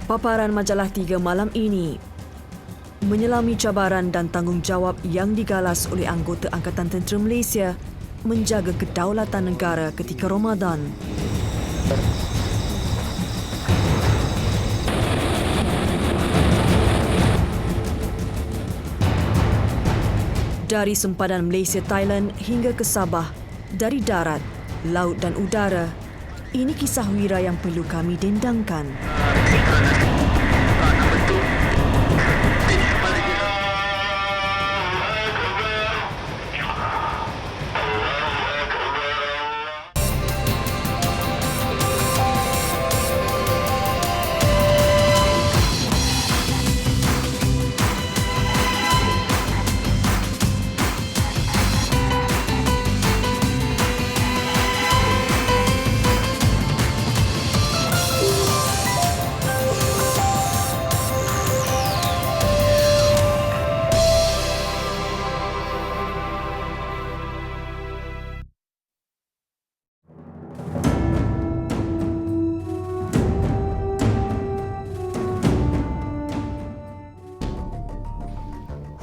Paparan Majalah 3 malam ini menyelami cabaran dan tanggungjawab yang digalas oleh anggota Angkatan Tentera Malaysia menjaga kedaulatan negara ketika Ramadan. Dari sempadan Malaysia-Thailand hingga ke Sabah, dari darat, laut dan udara, ini kisah wira yang perlu kami dendangkan.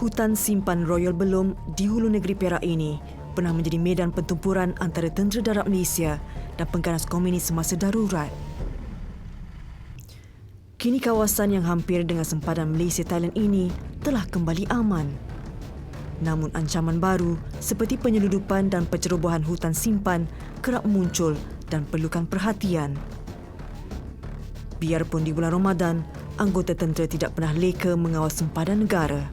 Hutan simpan Royal Belum di hulu negeri Perak ini pernah menjadi medan pertempuran antara Tentera Darat Malaysia dan pengganas komunis semasa darurat. Kini kawasan yang hampir dengan sempadan Malaysia-Thailand ini telah kembali aman. Namun ancaman baru seperti penyeludupan dan pencerobohan hutan simpan kerap muncul dan perlukan perhatian. Biarpun di bulan Ramadan, anggota tentera tidak pernah leka mengawal sempadan negara.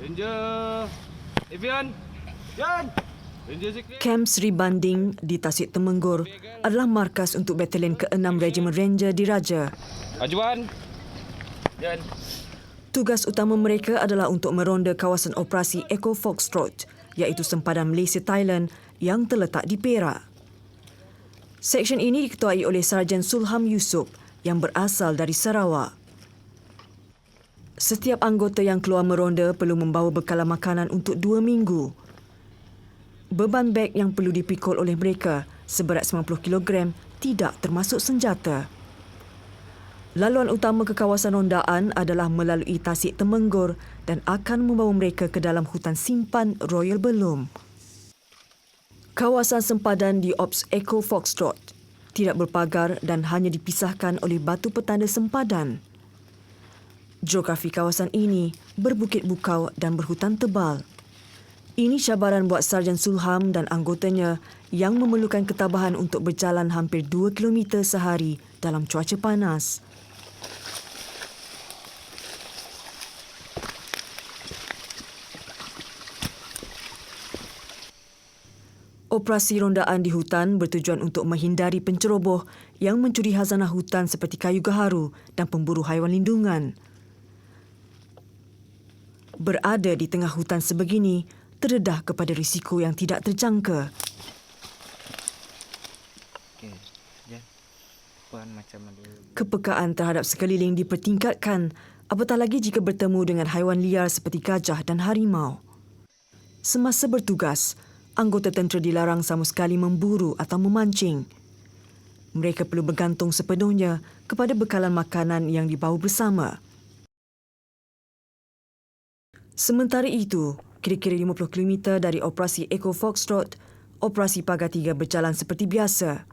Ranger Evian, Jan. Ranger Zikri. Kamp Sri Banding di Tasik Temenggur adalah markas untuk Batalion ke-6 Regimen Ranger Diraja. Ajuan. Jan. Tugas utama mereka adalah untuk meronda kawasan operasi Echo Foxtrot, iaitu sempadan Malaysia-Thailand yang terletak di Perak. Seksyen ini diketuai oleh Sarjan Sulham Yusof yang berasal dari Sarawak. Setiap anggota yang keluar meronda perlu membawa bekalan makanan untuk 2 minggu. Beban beg yang perlu dipikul oleh mereka seberat 90 kg tidak termasuk senjata. Laluan utama ke kawasan rondaan adalah melalui Tasik Temenggur dan akan membawa mereka ke dalam hutan simpan Royal Belum. Kawasan sempadan di Ops Echo Foxtrot tidak berpagar dan hanya dipisahkan oleh batu petanda sempadan. Geografi kawasan ini berbukit bukau dan berhutan tebal. Ini cabaran buat Sarjan Sulham dan anggotanya yang memerlukan ketabahan untuk berjalan hampir 2 km sehari dalam cuaca panas. Operasi rondaan di hutan bertujuan untuk menghindari penceroboh yang mencuri khazanah hutan seperti kayu gaharu dan pemburu haiwan lindungan. Berada di tengah hutan sebegini terdedah kepada risiko yang tidak terjangka. Kepekaan terhadap sekeliling dipertingkatkan, apatah lagi jika bertemu dengan haiwan liar seperti gajah dan harimau. Semasa bertugas, anggota tentera dilarang sama sekali memburu atau memancing. Mereka perlu bergantung sepenuhnya kepada bekalan makanan yang dibawa bersama. Sementara itu, kira-kira 50 km dari operasi Echo Foxtrot, operasi Pagar 3 berjalan seperti biasa.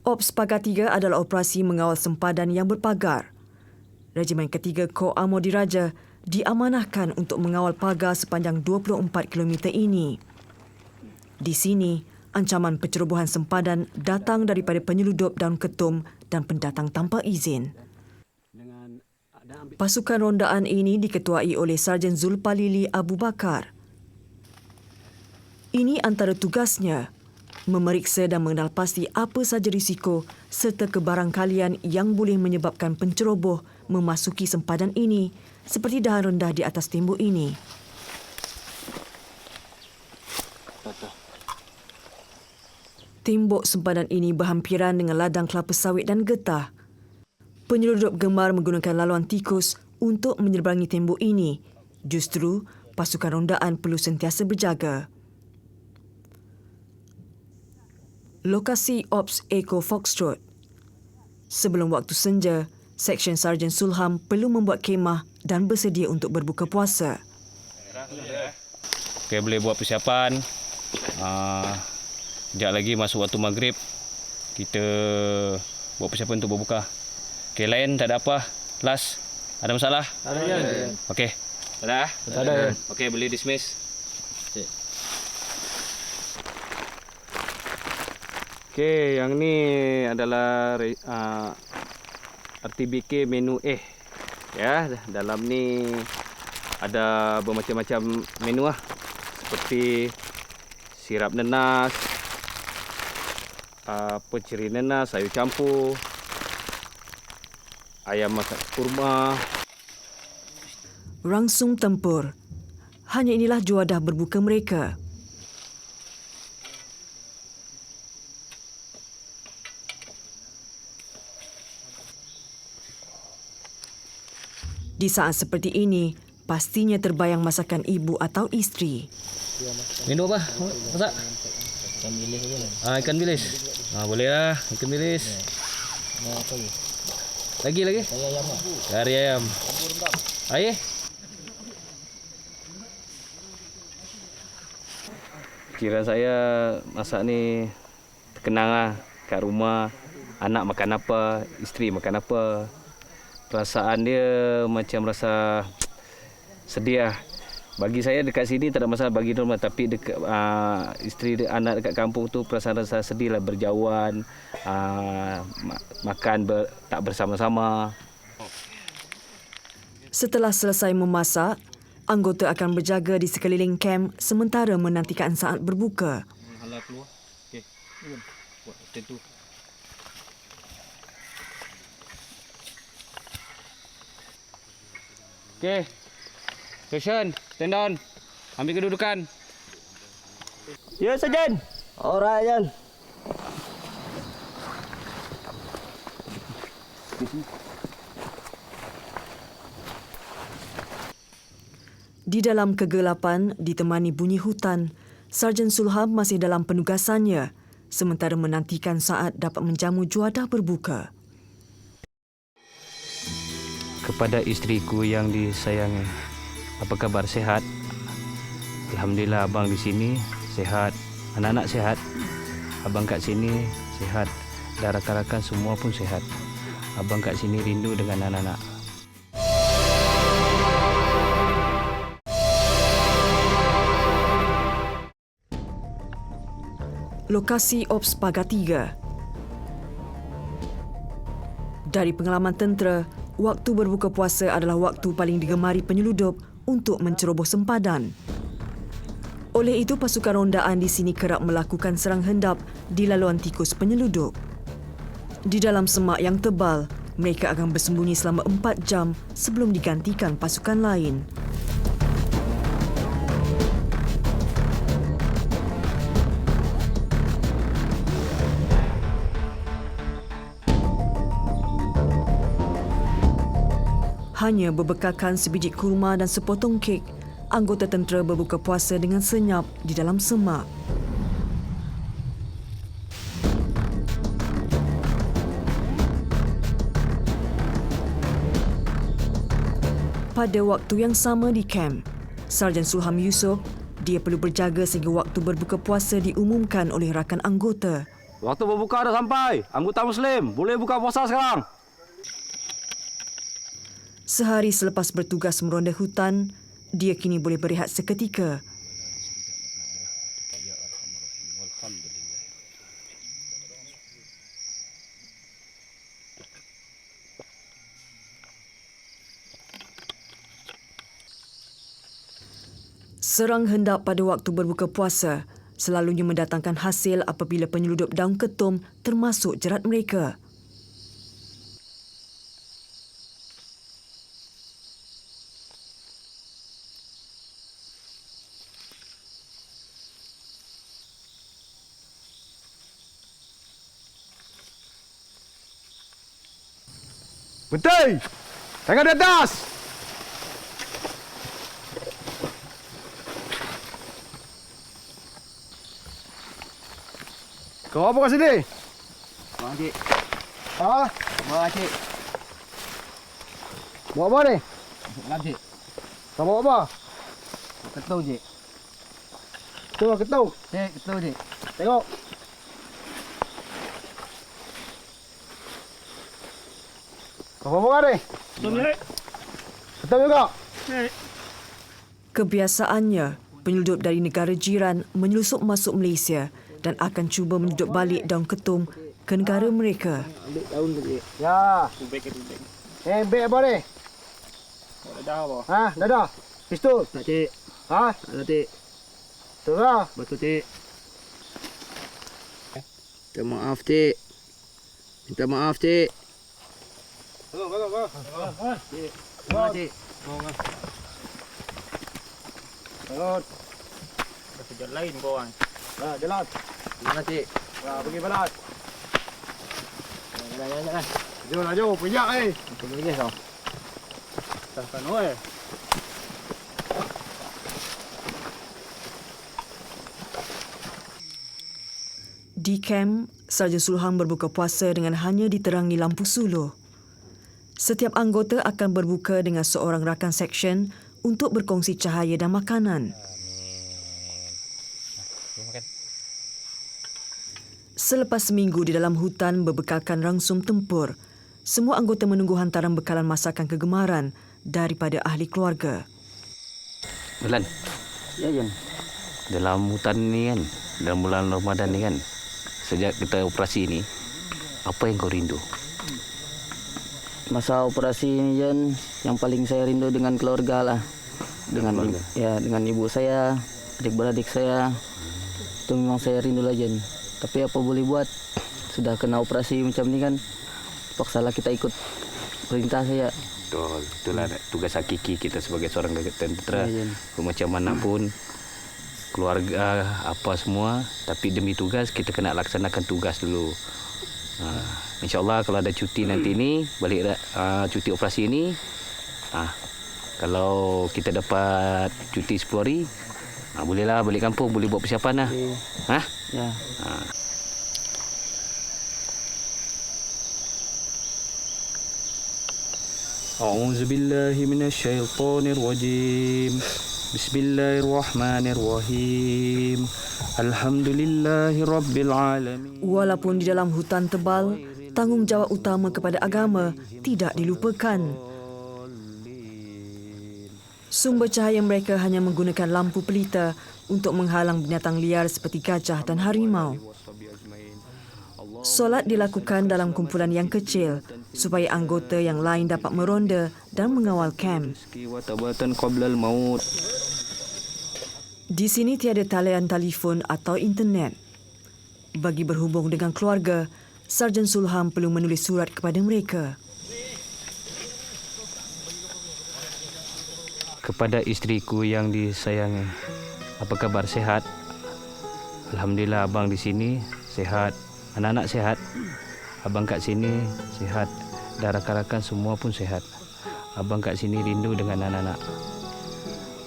Ops Pagar 3 adalah operasi mengawal sempadan yang berpagar. Regimen ketiga Kor Amor Diraja diamanahkan untuk mengawal pagar sepanjang 24 km ini. Di sini, ancaman pencerobohan sempadan datang daripada penyeludup daun ketum dan pendatang tanpa izin. Pasukan rondaan ini diketuai oleh Sarjan Zulpalili Abu Bakar. Ini antara tugasnya, memeriksa dan mengenal pasti apa sahaja risiko serta kebarangkalian yang boleh menyebabkan penceroboh memasuki sempadan ini seperti dahan rendah di atas tembok ini. Tembok sempadan ini berhampiran dengan ladang kelapa sawit dan getah. Penyeludup gemar menggunakan laluan tikus untuk menyeberangi tembok ini. Justru, pasukan rondaan perlu sentiasa berjaga. Lokasi Ops Eco Foxtrot. Sebelum waktu senja, Seksyen Sarjan Sulham perlu membuat kemah dan bersedia untuk berbuka puasa. Okey, boleh buat persiapan. Sekejap lagi masuk waktu maghrib. Kita buat persiapan untuk berbuka. Okey, lain tak ada apa. Last, ada masalah? Tak ada. Okey. Tak ada? Tak ada. Okey, boleh dismiss. Okey, yang ni adalah RTBK menu A. Ya, dalam ni ada bermacam-macam menu lah. Seperti sirap nenas, ceri nenas, sayur campur, ayam masak kurma. Rangsung tempur. Hanya inilah juadah berbuka mereka. Di saat seperti ini, pastinya terbayang masakan ibu atau isteri. Menu apa? Masak? Ikan bilis saja. Ikan bilis. Boleh lah, ikan bilis. Apa lagi? Lagi? Kari ayam lah. Kari ayam. Air? Kira saya masak ni terkenang lah kat rumah. Anak makan apa, isteri makan apa. Perasaan dia macam rasa sedih lah. Bagi saya dekat sini tak ada masalah bagi normal, tapi dekat isteri anak dekat kampung tu perasaan rasa sedih lah, berjauhan, makan tak bersama-sama. Setelah selesai memasak, anggota akan berjaga di sekeliling kem sementara menantikan saat berbuka. Halal keluar. Okey. Buat macam tu. Okey. Station, stand down. Ambil kedudukan. Ya, Sarjan. Alright, Jan. Di dalam kegelapan ditemani bunyi hutan, Sarjan Sulham masih dalam penugasannya sementara menantikan saat dapat menjamu juadah berbuka. Kepada isteriku yang disayangi, apa kabar, sihat? Alhamdulillah abang di sini sihat, anak-anak sihat. Abang kat sini sihat, dan rakan-rakan semua pun sihat. Abang kat sini rindu dengan anak-anak. Lokasi Ops Pagar 3. Dari pengalaman tentera, waktu berbuka puasa adalah waktu paling digemari penyeludup untuk menceroboh sempadan. Oleh itu, pasukan rondaan di sini kerap melakukan serang hendap di laluan tikus penyeludup. Di dalam semak yang tebal, mereka akan bersembunyi selama 4 jam sebelum digantikan pasukan lain. Hanya berbekalkan sebiji kurma dan sepotong kek, anggota tentera berbuka puasa dengan senyap di dalam semak. Pada waktu yang sama di kem, Sarjan Sulham Yusof, dia perlu berjaga sehingga waktu berbuka puasa diumumkan oleh rakan anggota. Waktu berbuka dah sampai. Anggota Muslim, boleh buka puasa sekarang. Sehari selepas bertugas meronda hutan, dia kini boleh berehat seketika. Serang hendap pada waktu berbuka puasa selalunya mendatangkan hasil apabila penyeludup daun ketum termasuk jerat mereka. Berhenti! Tangan di atas! Kau apa kat sini? Bang cik. Ha? Bang cik. Buat apa ni? Bang cik. Kau bawa apa? Ketul cik. Tu lah ketuk. Cik, ketul cik. Tengok. Kau apa ni? Ketuk juga. Kebiasaannya, penyeludup dari negara jiran menyelusup masuk Malaysia dan akan cuba menyeludup balik daun ketum ke negara mereka. Ambil daun tu cik. Ya. Tubek. Beg apa ni? Dah apa? Ha? Dah. Pistol. Tak cik. Ha? Tak cik. Tu lah. Betul cik. Minta maaf cik. Minta maaf cik. Bagus. Cik. Terima cik. Bagus. Kerja lain kau orang. Ha, jalan. Terima cik. Ha, pergi balas. Jalan. Jom. Pijak ni. Kita pergi kau. Tahan oi. Di kem, Sarjan Sulham berbuka puasa dengan hanya diterangi lampu suluh. Setiap anggota akan berbuka dengan seorang rakan seksyen untuk berkongsi cahaya dan makanan. Selepas seminggu di dalam hutan berbekalkan rangsum tempur, semua anggota menunggu hantaran bekalan masakan kegemaran daripada ahli keluarga. Bulan, Ya Jan. dalam hutan ni kan, dalam bulan Ramadan ni kan, sejak kita operasi ni, apa yang kau rindu? Masa operasi ini Jan, yang paling saya rindu dengan keluarga lah. Dengan dengan ibu saya, adik-beradik saya. Itu memang saya rindu lah Jan. Tapi apa boleh buat? Sudah kena operasi macam ni kan. Paksalah kita ikut perintah saya. Betul, itulah tugas hakiki kita sebagai seorang tentera. Ya, Macam mana pun keluarga apa semua, tapi demi tugas kita kena laksanakan tugas dulu. InsyaAllah kalau ada cuti nanti ni, balik cuti operasi ni, kalau kita dapat cuti 10 hari, bolehlah balik kampung, boleh buat persiapan lah. Ya. أعوذ بالله من الشيطان الرجيم بسم الله الرحمن الرحيم الحمد لله رب العالمين. Walaupun di dalam hutan tebal, tanggungjawab utama kepada agama tidak dilupakan. Sumber cahaya mereka hanya menggunakan lampu pelita untuk menghalang binatang liar seperti gajah dan harimau. Solat dilakukan dalam kumpulan yang kecil supaya anggota yang lain dapat meronda dan mengawal kem. Watabatan qablal maut. Di sini tiada talian telefon atau internet. Bagi berhubung dengan keluarga, Sarjan Sulham perlu menulis surat kepada mereka. Kepada isteriku yang disayangi, apa kabar, sehat? Alhamdulillah abang di sini sehat, anak-anak sehat. Abang kat sini sehat, dan rakan-rakan semua pun sehat. Abang kat sini rindu dengan anak-anak.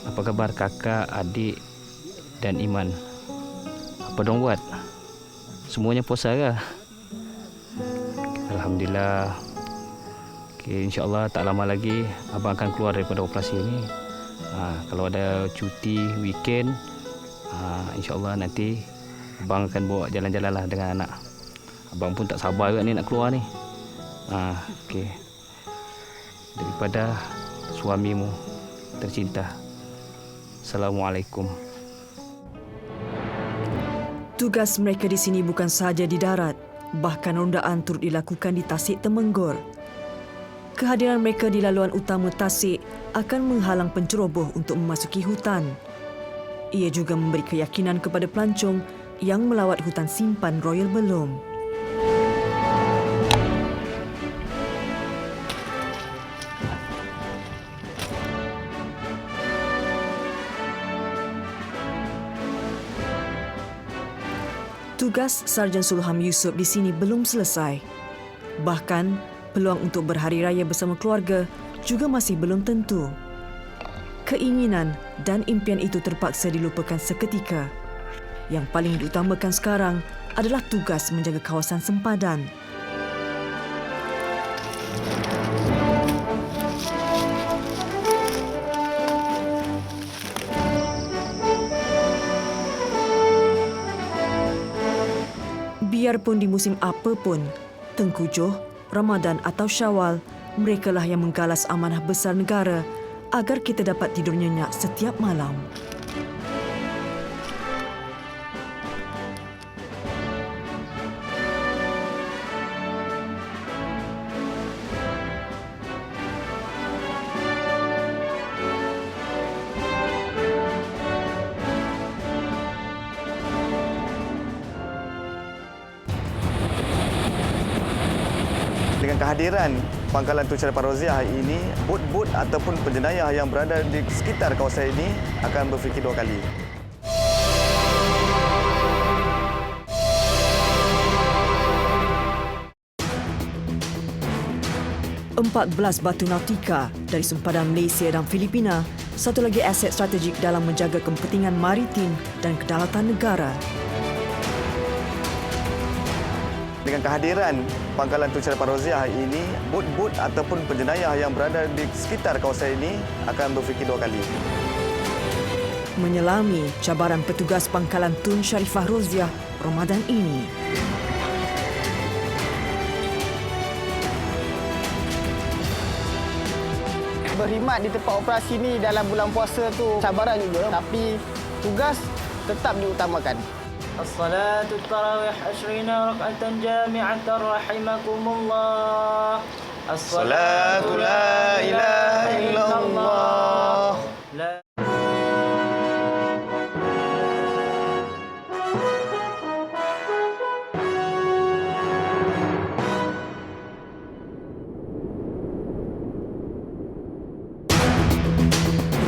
Apa kabar kakak, adik dan Iman? Apa dong buat? Semuanya puasa ke? Alhamdulillah. Okay, InsyaAllah tak lama lagi abang akan keluar daripada operasi ini. Kalau ada cuti weekend, InsyaAllah nanti abang akan bawa jalan-jalan lah dengan anak. Abang pun tak sabar juga ni nak keluar ni. Okay. Daripada suamimu tercinta. Assalamualaikum. Tugas mereka di sini bukan sahaja di darat, bahkan rondaan turut dilakukan di Tasik Temenggur. Kehadiran mereka di laluan utama Tasik akan menghalang penceroboh untuk memasuki hutan. Ia juga memberi keyakinan kepada pelancong yang melawat hutan simpan Royal Belum. Tugas Sarjan Sulham Yusof di sini belum selesai. Bahkan, peluang untuk berhari raya bersama keluarga juga masih belum tentu. Keinginan dan impian itu terpaksa dilupakan seketika. Yang paling diutamakan sekarang adalah tugas menjaga kawasan sempadan. Biarpun di musim apapun, Tengkujuh, Ramadan atau Syawal, merekalah yang menggalas amanah besar negara agar kita dapat tidur nyenyak setiap malam. Dengan kehadiran Pangkalan Tun Syarifah Roziah hari ini, bot-bot ataupun penjenayah yang berada di sekitar kawasan ini akan berfikir dua kali. .14 batu nautika dari sempadan Malaysia dan Filipina, satu lagi aset strategik dalam menjaga kepentingan maritim dan kedaulatan negara. Dengan kehadiran Pangkalan Tun Syarifah Roziah hari ini, bot-bot ataupun penjenayah yang berada di sekitar kawasan ini akan berfikir dua kali. Menyelami cabaran petugas Pangkalan Tun Syarifah Roziah Ramadan ini. Berkhidmat di tempat operasi ni dalam bulan puasa tu cabaran juga, tapi tugas tetap diutamakan. الصلاة التراويح 20 ركعة جامعة رحمكم الله. الصلاة لا إله إلا الله.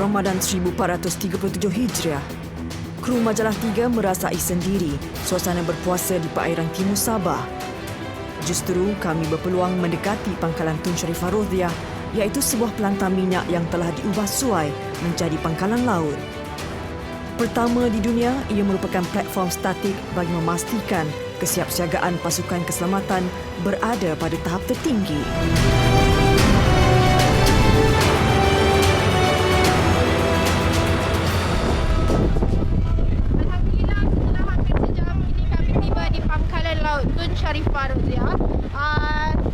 Ramadan 1437 Hijriah. Kru Majalah 3 merasai sendiri suasana berpuasa di perairan timur Sabah. Justru kami berpeluang mendekati Pangkalan Tun Syarifah Roziah, iaitu sebuah pelantar minyak yang telah diubah suai menjadi pangkalan laut. Pertama di dunia, ia merupakan platform statik bagi memastikan kesiapsiagaan pasukan keselamatan berada pada tahap tertinggi. Tun Syarifah Roziah,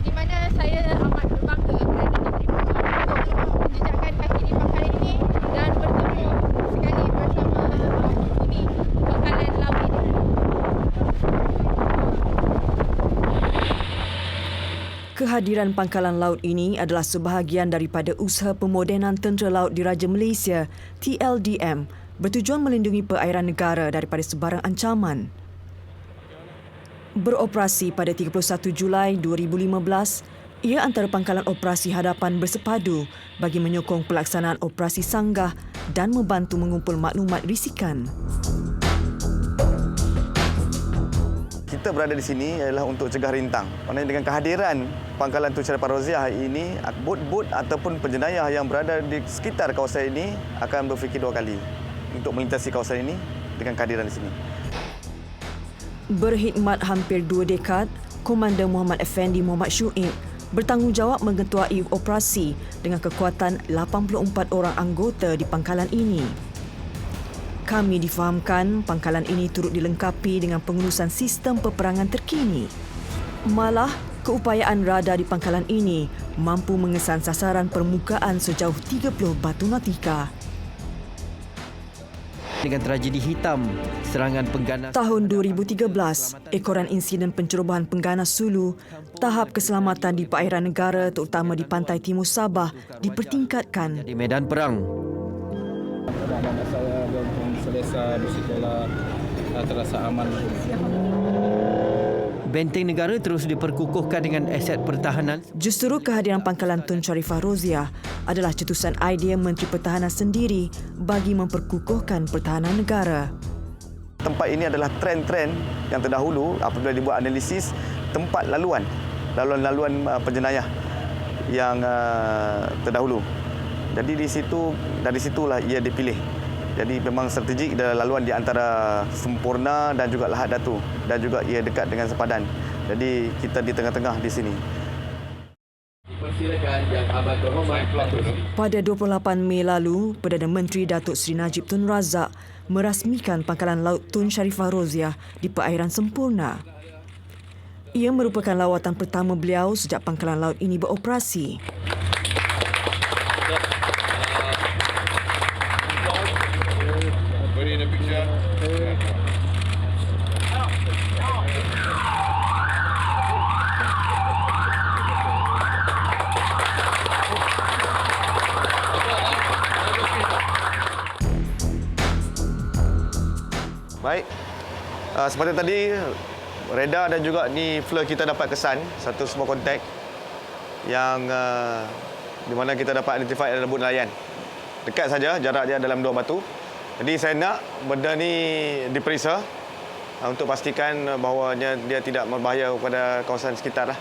di mana saya amat berbangga berada di untuk menjejakkan kaki di pangkalan ini dan bertemu sekali bersama penghuni pangkalan laut ini. Kehadiran pangkalan laut ini adalah sebahagian daripada usaha pemodenan tentera laut Diraja Malaysia, TLDM, bertujuan melindungi perairan negara daripada sebarang ancaman. Beroperasi pada 31 Julai 2015, ia antara pangkalan operasi hadapan bersepadu bagi menyokong pelaksanaan operasi sanggah dan membantu mengumpul maklumat risikan. Kita berada di sini adalah untuk cegah rintang. Maknanya dengan kehadiran Pangkalan Tun Syarifah Roziah hari ini, bot-bot ataupun penjenayah yang berada di sekitar kawasan ini akan berfikir dua kali untuk melintasi kawasan ini dengan kehadiran di sini. Berkhidmat hampir 2 dekad, Komander Muhammad Effendi Muhammad Syuib bertanggungjawab mengetuai operasi dengan kekuatan 84 orang anggota di pangkalan ini. Kami difahamkan pangkalan ini turut dilengkapi dengan pengurusan sistem peperangan terkini. Malah, keupayaan radar di pangkalan ini mampu mengesan sasaran permukaan sejauh 30 batu nautika. Dengan tragedi hitam, serangan pengganas... Tahun 2013, ekoran insiden pencerobohan pengganas Sulu, tahap keselamatan di perairan negara terutama di pantai timur Sabah dipertingkatkan. Di medan perang. Saya dan desa bersikolah terasa aman. Benteng negara terus diperkukuhkan dengan aset pertahanan. Justru kehadiran Pangkalan Tun Sharifah Roziah adalah cetusan idea Menteri Pertahanan sendiri bagi memperkukuhkan pertahanan negara. Tempat ini adalah tren-tren yang terdahulu apabila dibuat analisis tempat laluan penjenayah yang terdahulu. Jadi dari situlah ia dipilih. Jadi memang strategik adalah laluan di antara Sempurna dan juga Lahad Datu dan juga ia dekat dengan sepadan. Jadi kita di tengah-tengah di sini. Pada 28 Mei lalu, Perdana Menteri Datuk Seri Najib Tun Razak merasmikan Pangkalan Laut Tun Sharifah Roziah di perairan Sempurna. Ia merupakan lawatan pertama beliau sejak Pangkalan Laut ini beroperasi. Baik, seperti tadi radar dan juga ni flare kita dapat kesan satu semua kontak yang di mana kita dapat identify adalah bot nelayan. Dekat saja, jarak dia dalam 2 batu. Jadi saya nak benda ni diperiksa untuk pastikan bahawa dia tidak berbahaya kepada kawasan sekitar lah.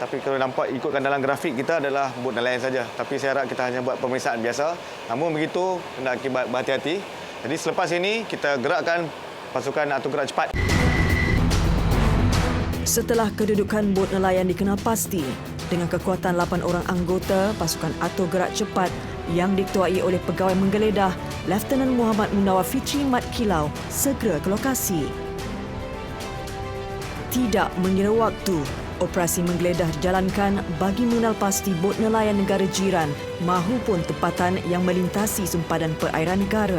Tapi kalau nampak ikutkan dalam grafik kita adalah bot nelayan saja. Tapi saya harap kita hanya buat pemeriksaan biasa. Namun begitu, kena akibat berhati-hati. Jadi selepas ini kita gerakkan pasukan Atur Gerak Cepat. Setelah kedudukan bot nelayan dikenal pasti, dengan kekuatan 8 orang anggota pasukan Atur Gerak Cepat yang diketuai oleh Pegawai Menggeledah, Lieutenant Muhammad Munawar Fitri Mat Kilau segera ke lokasi. Tidak mengira waktu, operasi menggeledah dijalankan bagi mengenal pasti bot nelayan negara jiran mahupun tempatan yang melintasi sempadan perairan negara.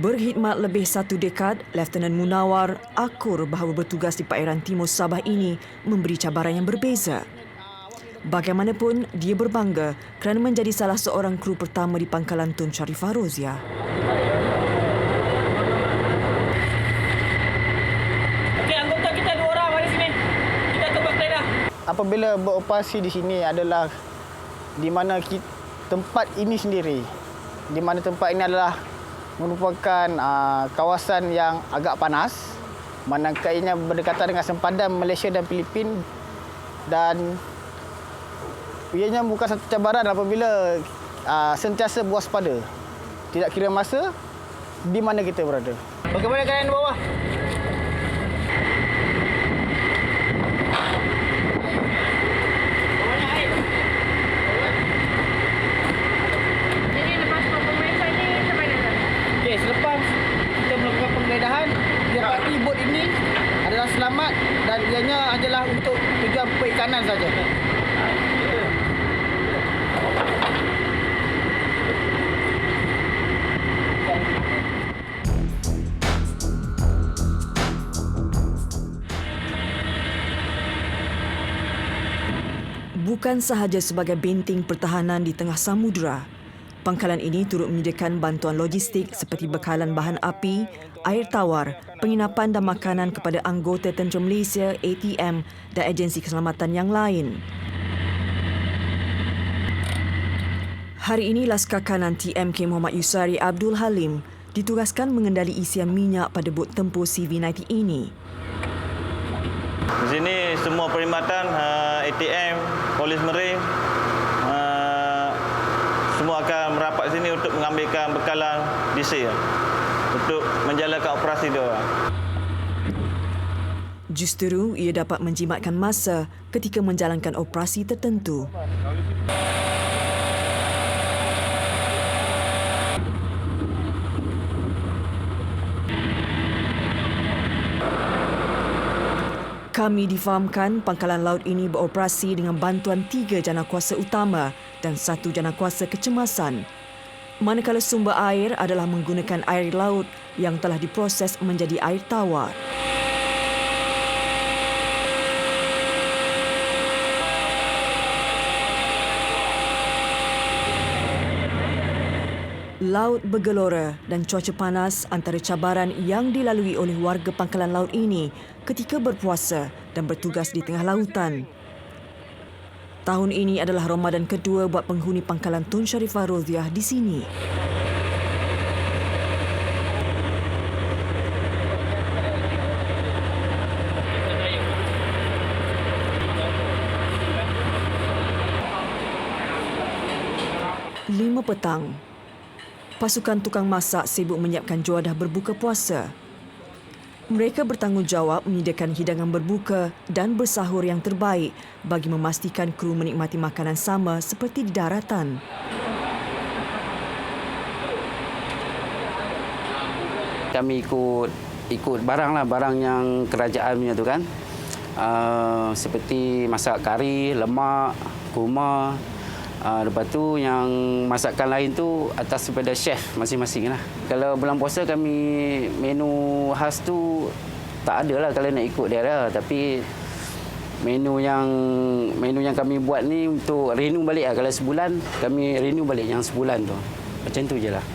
Berkhidmat lebih 1 dekad, Lieutenant Munawar akur bahawa bertugas di perairan timur Sabah ini memberi cabaran yang berbeza. Bagaimanapun, dia berbangga kerana menjadi salah seorang kru pertama di Pangkalan Tun Sharifah Roziah. Okey, anggota kita 2 orang mari sini. Kita ke Baghdad. Apabila beroperasi di sini adalah di mana tempat ini sendiri. Di mana tempat ini adalah merupakan kawasan yang agak panas, mana ianya berdekatan dengan sempadan Malaysia dan Filipin, dan ianya bukan satu cabaran apabila sentiasa berwaspada, tidak kira masa di mana kita berada. Bagaimana keadaan di bawah? Selepas kita melakukan penggeledahan, didapati bot ini adalah selamat dan ianya adalah untuk tujuan perikanan saja. Bukan sahaja sebagai benteng pertahanan di tengah samudera, pangkalan ini turut menyediakan bantuan logistik seperti bekalan bahan api, air tawar, penginapan dan makanan kepada anggota Tentera Malaysia, ATM dan agensi keselamatan yang lain. Hari ini, Laskar Kanan TMK Muhammad Yusari Abdul Halim ditugaskan mengendali isian minyak pada bot tempur CV-90 ini. Di sini semua perkhidmatan ATM, Polis Marine, semua akan merapat sini untuk mengambilkan bekalan diesel untuk menjalankan operasi dia. Justeru, ia dapat menjimatkan masa ketika menjalankan operasi tertentu. Kami difahamkan pangkalan laut ini beroperasi dengan bantuan 3 janakuasa utama dan 1 janakuasa kecemasan. Manakala sumber air adalah menggunakan air laut yang telah diproses menjadi air tawar. Laut bergelora dan cuaca panas antara cabaran yang dilalui oleh warga pangkalan laut ini ketika berpuasa dan bertugas di tengah lautan. Tahun ini adalah Ramadan kedua buat penghuni pangkalan Tun Sharifah Roziah di sini. Lima petang. Pasukan tukang masak sibuk menyiapkan juadah berbuka puasa. Mereka bertanggungjawab menyediakan hidangan berbuka dan bersahur yang terbaik bagi memastikan kru menikmati makanan sama seperti di daratan. Kami ikut barang yang kerajaan punya tu kan. Seperti masak kari, lemak, kurma. Lepas tu yang masakan lain tu atas daripada chef masing-masing lah. Kalau bulan puasa kami menu khas tu tak ada lah kalau nak ikut dia lah. Tapi menu yang kami buat ni untuk renew balik lah. Kalau sebulan kami renew balik yang sebulan tu. Macam tu je lah.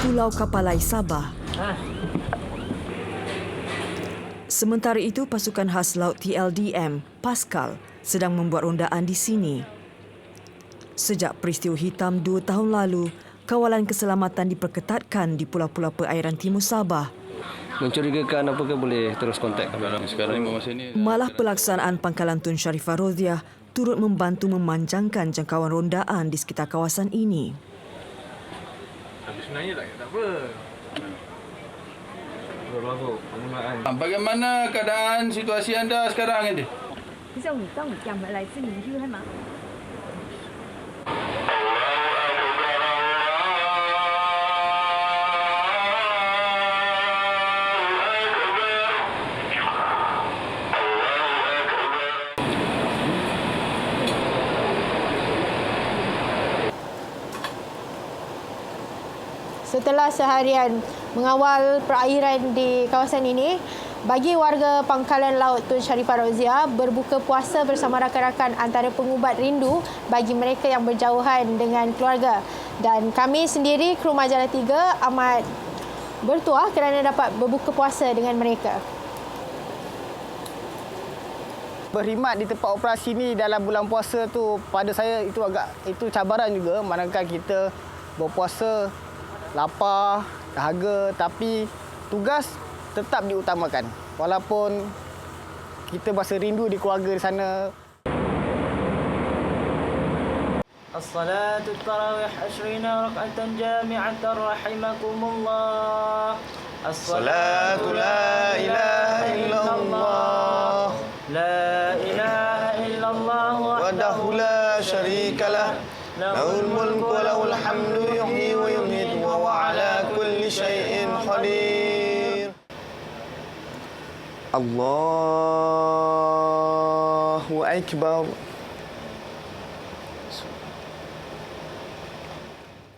Pulau Kapalai, Sabah. Sementara itu, pasukan khas laut TLDM, Pascal, sedang membuat rondaan di sini. Sejak peristiwa hitam 2 tahun lalu, kawalan keselamatan diperketatkan di pulau-pulau perairan timur Sabah. Mencurigakan apakah boleh terus kontak kami. Sekarang masa ini Malah pelaksanaan pangkalan Tun Sharifah Roziah turut membantu memanjangkan jangkauan rondaan di sekitar kawasan ini. sebenarnya tak apa. Bagaimana keadaan situasi anda sekarang ini? 其實我當日入嚟先唔要係嘛？ Setelah seharian mengawal perairan di kawasan ini, bagi warga pangkalan laut Tun Sharifah Roziah berbuka puasa bersama rakan-rakan antara pengubat rindu bagi mereka yang berjauhan dengan keluarga. Dan kami sendiri, kru Majalah 3, amat bertuah kerana dapat berbuka puasa dengan mereka. Berkhidmat di tempat operasi ini dalam bulan puasa tu pada saya itu cabaran juga, manakala kita berpuasa lapar, dahaga, tapi tugas tetap diutamakan. Walaupun kita berasa rindu di keluarga di sana. الصلاة التراويح 20 ركعة جامعة رحمكم الله. الصلاة لا إله إلا الله لا إله إلا الله وحده لا شريك له له الملك وله الحمد يحيي ويميت وهو على كل شيء قدير. الله أكبر.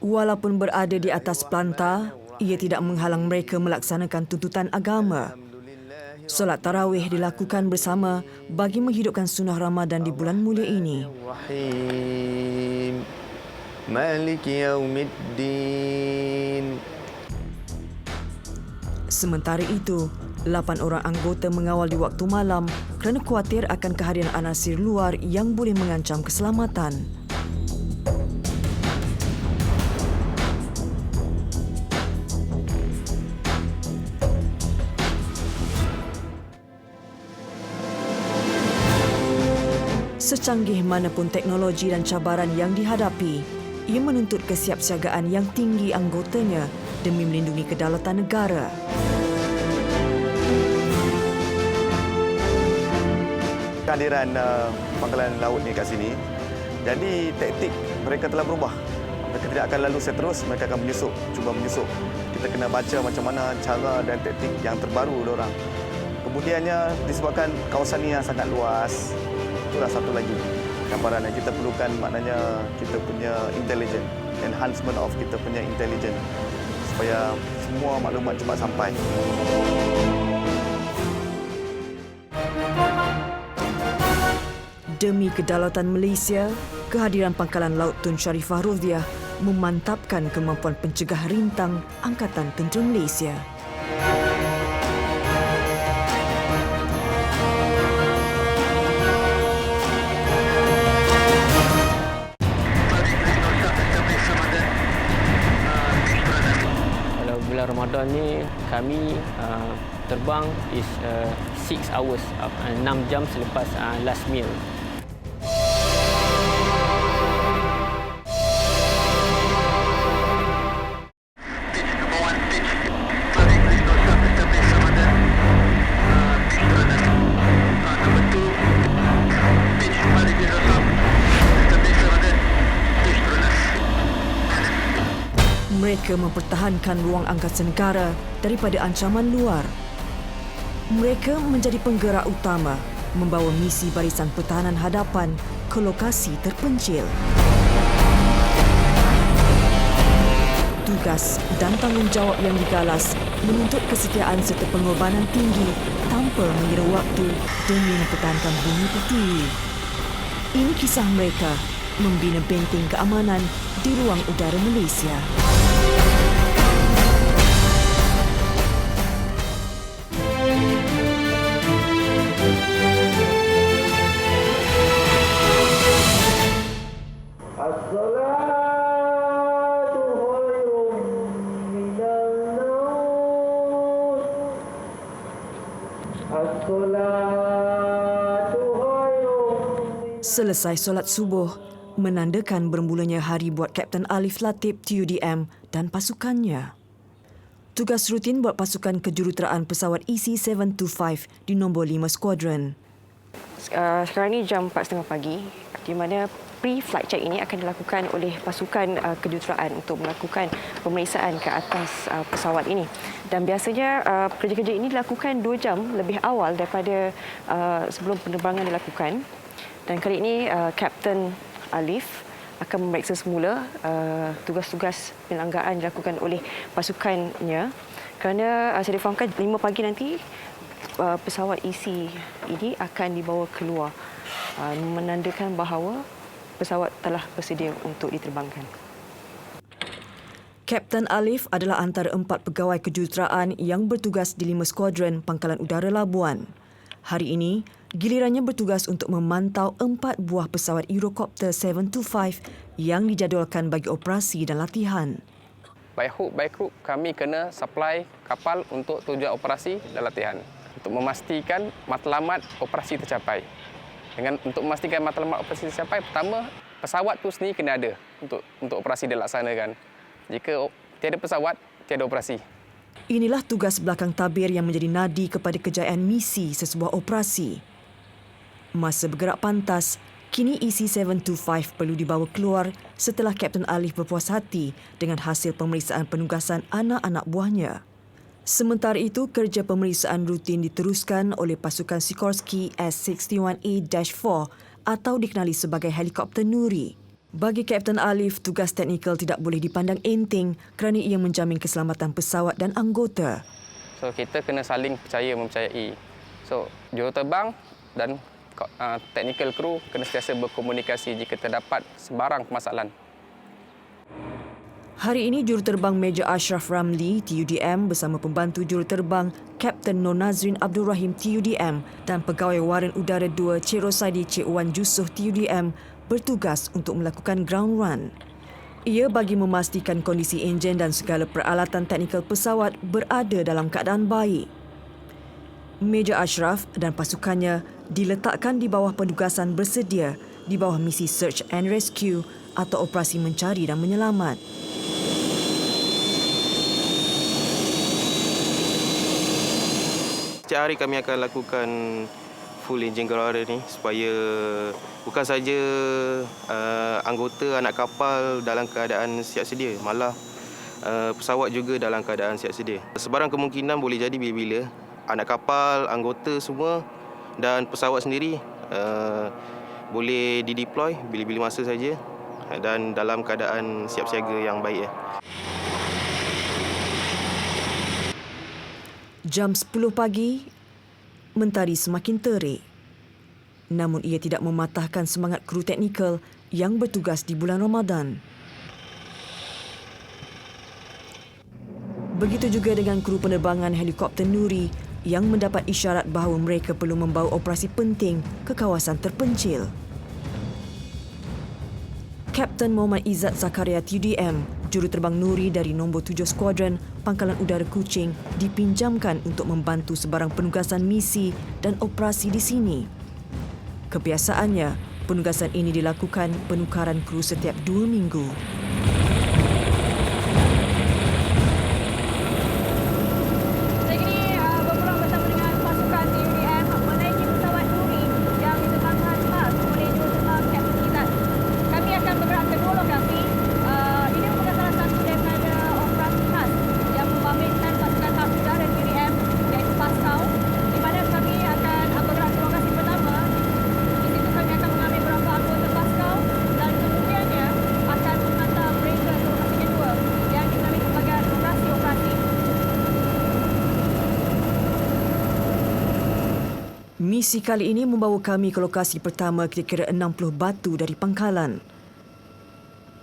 Walaupun berada di atas planta, ia tidak menghalang mereka melaksanakan tuntutan agama. Solat tarawih dilakukan bersama bagi menghidupkan sunnah Ramadan di bulan mulia ini. Malik Yaumiddin. Sementara itu, 8 orang anggota mengawal di waktu malam kerana khawatir akan kehadiran anasir luar yang boleh mengancam keselamatan. Secanggih manapun teknologi dan cabaran yang dihadapi, ia menuntut kesiapsiagaan yang tinggi anggotanya demi melindungi kedaulatan negara. Kehadiran pangkalan laut ni kat sini, jadi taktik mereka telah berubah. Mereka tidak akan lalu seterus, mereka akan cuba menyusup. Kita kena baca macam mana cara dan taktik yang terbaru diorang. Kemudiannya disebabkan kawasan ini yang sangat luas, itulah satu lagi gambaran yang kita perlukan, maknanya kita punya intelligence, enhancement of kita punya intelligence supaya semua maklumat cepat sampai. Demi kedaulatan Malaysia, kehadiran Pangkalan Laut Tun Sharifah Roziah memantapkan kemampuan pencegah rintang Angkatan Tentera Malaysia. Kalau bulan Ramadan ni kami terbang is 6 hours, 6 jam selepas last meal. Mereka mempertahankan ruang angkasa negara daripada ancaman luar. Mereka menjadi penggerak utama membawa misi barisan pertahanan hadapan ke lokasi terpencil. Tugas dan tanggungjawab yang digalas menuntut kesetiaan serta pengorbanan tinggi tanpa mengira waktu demi mempertahankan bumi pertiwi. Ini kisah mereka membina benteng keamanan di ruang udara Malaysia. Selesai solat subuh, menandakan bermulanya hari buat Kapten Alif Latif TUDM dan pasukannya. Tugas rutin buat pasukan kejuruteraan pesawat EC-725 di nombor 5 skuadron. Sekarang ni jam 4.30 pagi, di mana pre-flight check ini akan dilakukan oleh pasukan kejuruteraan untuk melakukan pemeriksaan ke atas pesawat ini. Dan biasanya kerja-kerja ini dilakukan 2 jam lebih awal daripada sebelum penerbangan dilakukan. Dan kali ini Kapten Alif akan memeriksa semula tugas-tugas penyelenggaraan dilakukan oleh pasukannya. Kerana saya difahamkan 5 pagi nanti pesawat EC ini akan dibawa keluar, menandakan bahawa pesawat telah bersedia untuk diterbangkan. Kapten Alif adalah antara 4 pegawai kejuruteraan yang bertugas di 5 skuadron Pangkalan Udara Labuan. Hari ini, gilirannya bertugas untuk memantau 4 buah pesawat Eurocopter 725 yang dijadualkan bagi operasi dan latihan. By hook by crook, kami kena supply kapal untuk tujuan operasi dan latihan untuk memastikan matlamat operasi tercapai. Untuk memastikan matlamat operasi tercapai, pertama, pesawat tu sendiri kena ada untuk operasi dilaksanakan. Jika tiada pesawat, tiada operasi. Inilah tugas belakang tabir yang menjadi nadi kepada kejayaan misi sesebuah operasi. Masa bergerak pantas, kini EC-725 perlu dibawa keluar setelah Kapten Alif berpuas hati dengan hasil pemeriksaan penugasan anak-anak buahnya. Sementara itu, kerja pemeriksaan rutin diteruskan oleh pasukan Sikorsky S-61A-4 atau dikenali sebagai helikopter Nuri. Bagi Kapten Alif, tugas teknikal tidak boleh dipandang enteng kerana ia menjamin keselamatan pesawat dan anggota. So, kita kena saling percaya mempercayai. So, juruterbang dan technical crew kena sentiasa berkomunikasi jika terdapat sebarang permasalahan. Hari ini, juruterbang Major Ashraf Ramli TUDM bersama pembantu juruterbang Kapten Nur Nazrin Abdul Rahim TUDM dan pegawai waran udara 2 Cik Rosaidi Cik Wan Jusuh TUDM bertugas untuk melakukan ground run. Ia bagi memastikan kondisi enjin dan segala peralatan teknikal pesawat berada dalam keadaan baik. Major Ashraf dan pasukannya diletakkan di bawah penugasan bersedia di bawah misi Search and Rescue atau operasi mencari dan menyelamat. Setiap hari kami akan lakukan full engine ground run ni supaya bukan saja anggota anak kapal dalam keadaan siap sedia, malah pesawat juga dalam keadaan siap sedia. Sebarang kemungkinan boleh jadi bila-bila anak kapal, anggota semua dan pesawat sendiri boleh dideploy bila-bila masa saja dan dalam keadaan siap siaga yang baik. Jam 10 pagi, mentari semakin terik. Namun ia tidak mematahkan semangat kru teknikal yang bertugas di bulan Ramadan. Begitu juga dengan kru penerbangan helikopter Nuri yang mendapat isyarat bahawa mereka perlu membawa operasi penting ke kawasan terpencil. Kapten Muhammad Izzat Zakaria TUDM, juruterbang Nuri dari nombor 7 Skuadron Pangkalan Udara Kuching dipinjamkan untuk membantu sebarang penugasan misi dan operasi di sini. Kebiasaannya, penugasan ini dilakukan penukaran kru setiap 2 minggu. Misi kali ini membawa kami ke lokasi pertama kira-kira 60 batu dari pangkalan.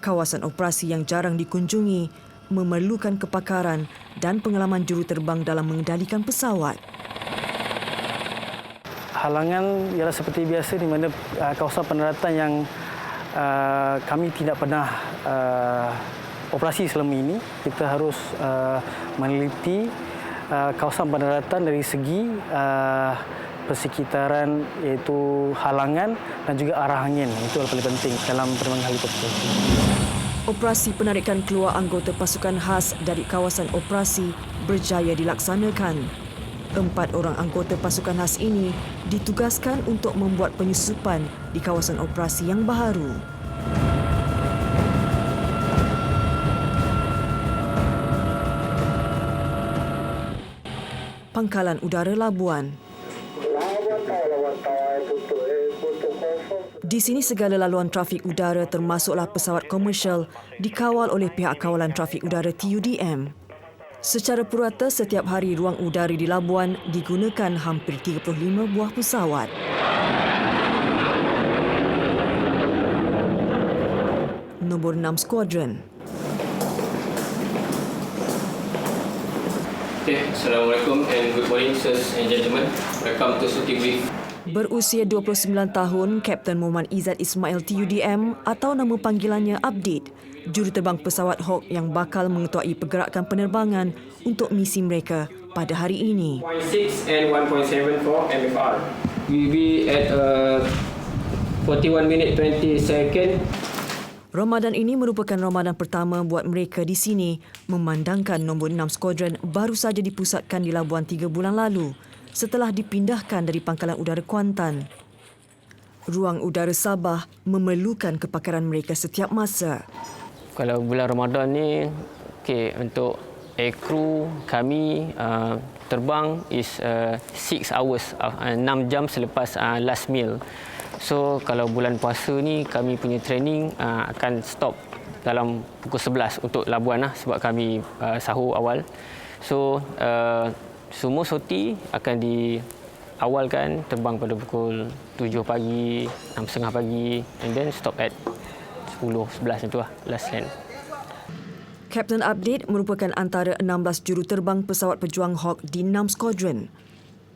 Kawasan operasi yang jarang dikunjungi memerlukan kepakaran dan pengalaman juruterbang dalam mengendalikan pesawat. Halangan ialah seperti biasa di mana kawasan pendaratan yang kami tidak pernah operasi selama ini. Kita harus meneliti kawasan pendaratan dari segi persekitaran, iaitu halangan dan juga arah angin. Itu yang paling penting dalam penerbangan helikopter. Operasi penarikan keluar anggota pasukan khas dari kawasan operasi berjaya dilaksanakan. 4 orang anggota pasukan khas ini ditugaskan untuk membuat penyusupan di kawasan operasi yang baharu. Pangkalan Udara Labuan. Di sini segala laluan trafik udara termasuklah pesawat komersial dikawal oleh pihak kawalan trafik udara TUDM. Secara purata, setiap hari ruang udara di Labuan digunakan hampir 35 buah pesawat. Nombor 6 Skuadron. Assalamualaikum and good morning, sirs and gentlemen. Welcome to Shooting Brief. Berusia 29 tahun, Kapten Muhammad Izzat Ismail TUDM atau nama panggilannya Update, juruterbang pesawat Hawk yang bakal mengetuai pergerakan penerbangan untuk misi mereka pada hari ini. 1.6 and 1.7 for MFR. We will be at 41 minute 20 second. Ramadan ini merupakan Ramadan pertama buat mereka di sini, memandangkan nombor 6 Skuadron baru saja dipusatkan di Labuan 3 bulan lalu setelah dipindahkan dari Pangkalan Udara Kuantan. Ruang udara Sabah memerlukan kepakaran mereka setiap masa. Kalau bulan Ramadan ni, untuk aircrew kami terbang is 6 hours, 6 jam selepas last meal. So kalau bulan puasa ni kami punya training akan stop dalam pukul 11 untuk Labuan lah, sebab kami sahur awal. So semua sorti akan diawalkan terbang pada pukul 7 pagi, 6.30 pagi and then stop at 10, 11 macam tu lah, last land. Kapten Update merupakan antara 16 juruterbang pesawat pejuang Hawk di 6 Skuadron.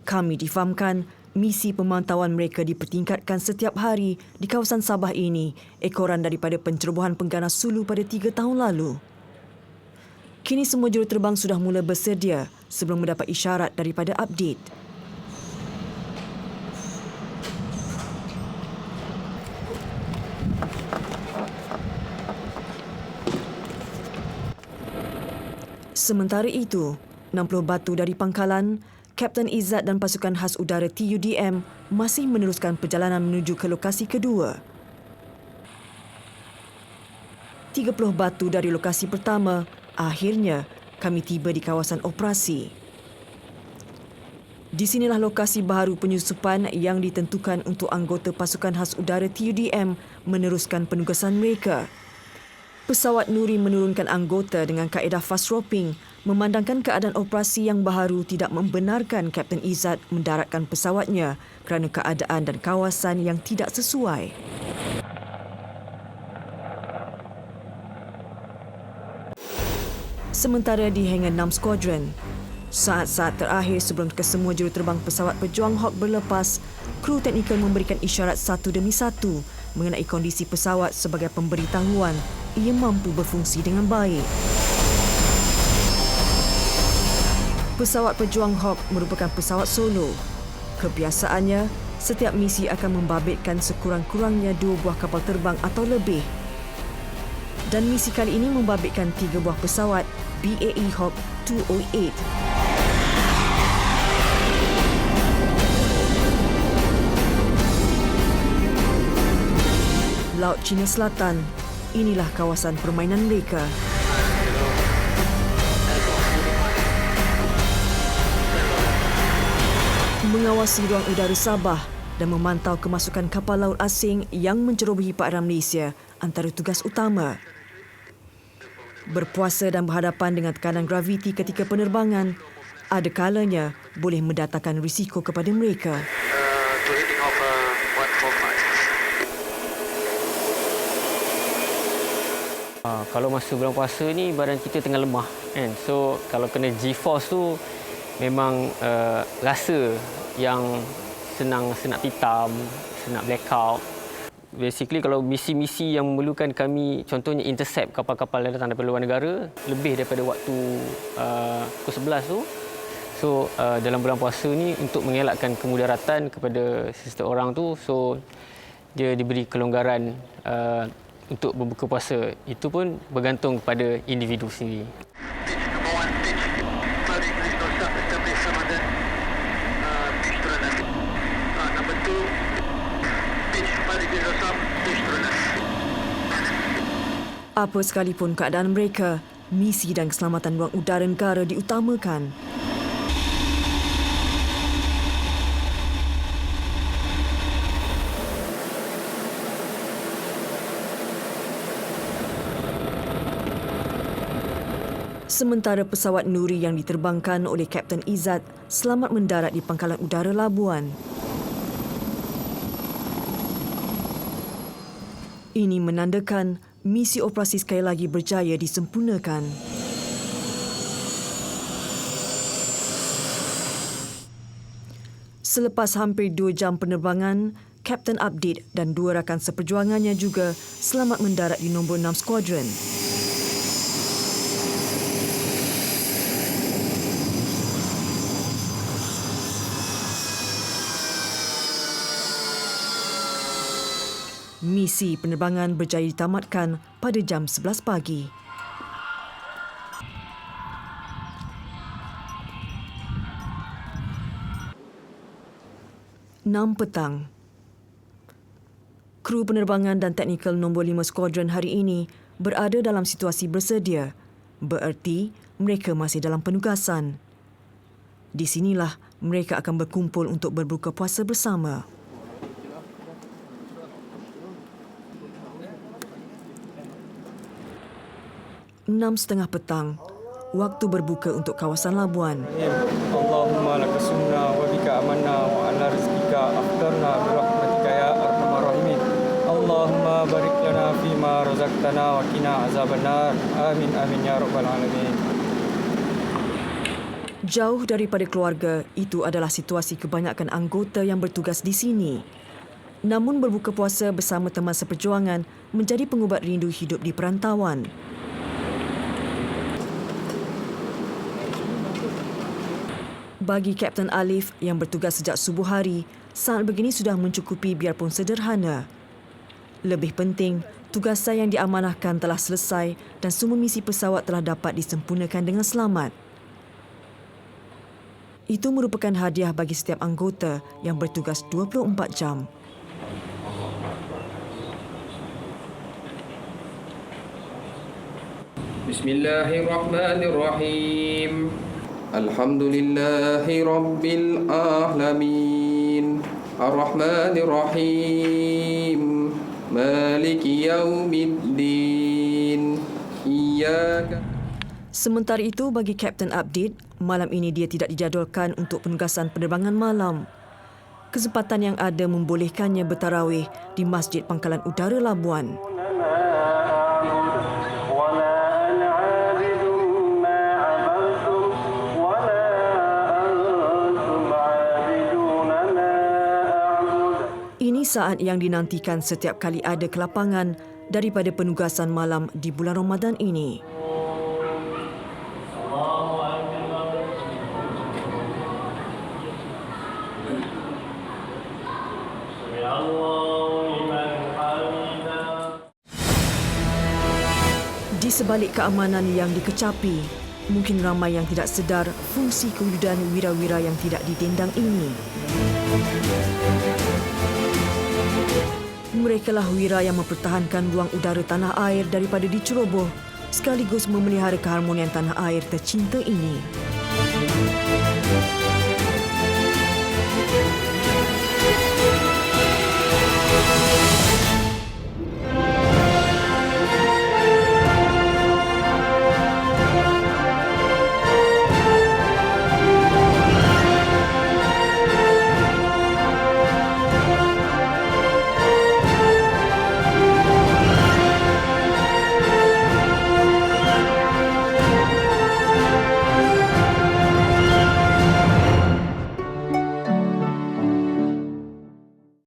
Kami difahamkan misi pemantauan mereka dipertingkatkan setiap hari di kawasan Sabah ini, ekoran daripada pencerobohan pengganas Sulu pada 3 tahun lalu. Kini semua juruterbang sudah mula bersedia sebelum mendapat isyarat daripada Update. Sementara itu, 60 batu dari pangkalan, Kapten Izzat dan pasukan khas udara TUDM masih meneruskan perjalanan menuju ke lokasi kedua. 30 batu dari lokasi pertama, akhirnya kami tiba di kawasan operasi. Di sinilah lokasi baharu penyusupan yang ditentukan untuk anggota pasukan khas udara TUDM meneruskan penugasan mereka. Pesawat Nuri menurunkan anggota dengan kaedah fast roping, memandangkan keadaan operasi yang baharu tidak membenarkan Kapten Izzat mendaratkan pesawatnya kerana keadaan dan kawasan yang tidak sesuai. Sementara di Hangar 6 Squadron, saat-saat terakhir sebelum kesemua juruterbang pesawat pejuang Hawk berlepas, kru teknikal memberikan isyarat satu demi satu mengenai kondisi pesawat sebagai pemberitahuan ia mampu berfungsi dengan baik. Pesawat pejuang Hawk merupakan pesawat solo. Kebiasaannya, setiap misi akan membabitkan sekurang-kurangnya 2 buah kapal terbang atau lebih. Dan misi kali ini membabitkan 3 buah pesawat BAE Hawk 208. Laut Cina Selatan, inilah kawasan permainan mereka. Mengawasi ruang udara Sabah dan memantau kemasukan kapal laut asing yang mencerobohi perairan Malaysia antara tugas utama. Berpuasa dan berhadapan dengan tekanan graviti ketika penerbangan, ada kalanya boleh mendatangkan risiko kepada mereka. Kalau masa bulan puasa ni badan kita tengah lemah kan. So kalau kena G-force tu memang rasa yang senang hitam, senang blackout. Basically kalau misi-misi yang memerlukan kami contohnya intercept kapal-kapal yang datang daripada luar negara lebih daripada waktu pukul 11 tu. So dalam bulan puasa ni untuk mengelakkan kemudaratan kepada seseorang tu, so dia diberi kelonggaran untuk berbuka puasa. Itu pun bergantung pada individu sendiri. Apa sekalipun keadaan mereka, misi dan keselamatan ruang udara negara diutamakan. Sementara pesawat Nuri yang diterbangkan oleh Kapten Izzat selamat mendarat di Pangkalan Udara Labuan. Ini menandakan misi operasi sekali lagi berjaya disempurnakan. Selepas hampir 2 jam penerbangan, Kapten Abdid dan 2 rakan seperjuangannya juga selamat mendarat di nombor 6 Skuadron. Misi penerbangan berjaya ditamatkan pada jam 11 pagi. Petang. Kru penerbangan dan teknikal nombor 5 Skuadron hari ini berada dalam situasi bersedia, bererti mereka masih dalam penugasan. Di sinilah mereka akan berkumpul untuk berbuka puasa bersama. 6:30 petang, waktu berbuka untuk kawasan Labuan. Allahumma laka sumna wa bika amanna wa ala rizqika aftarna bi rahmatika ya arhamar rahimin. Allahumma barik lana fima razaqtana wa qina azabannar. Amin amin ya rabbal alamin. Jauh daripada keluarga, itu adalah situasi kebanyakan anggota yang bertugas di sini. Namun berbuka puasa bersama teman seperjuangan menjadi pengubat rindu hidup di perantauan. Bagi Kapten Alif yang bertugas sejak subuh hari, saat begini sudah mencukupi biarpun sederhana. Lebih penting, tugasan yang diamanahkan telah selesai dan semua misi pesawat telah dapat disempurnakan dengan selamat. Itu merupakan hadiah bagi setiap anggota yang bertugas 24 jam. Bismillahirrahmanirrahim. Alhamdulillahi Rabbil Alamin Ar-Rahmanir Rahim Maliki Yaumiddin Iyyaka. Sementara itu, bagi Kapten Abdid, malam ini dia tidak dijadualkan untuk penugasan penerbangan malam. Kesempatan yang ada membolehkannya bertarawih di Masjid Pangkalan Udara Labuan. Ini saat yang dinantikan setiap kali ada kelapangan daripada penugasan malam di bulan Ramadan ini. Di sebalik keamanan yang dikecapi, mungkin ramai yang tidak sedar fungsi kewujudan wira-wira yang tidak ditendang ini. Merekalah wira yang mempertahankan ruang udara tanah air daripada diceroboh, sekaligus memelihara keharmonian tanah air tercinta ini.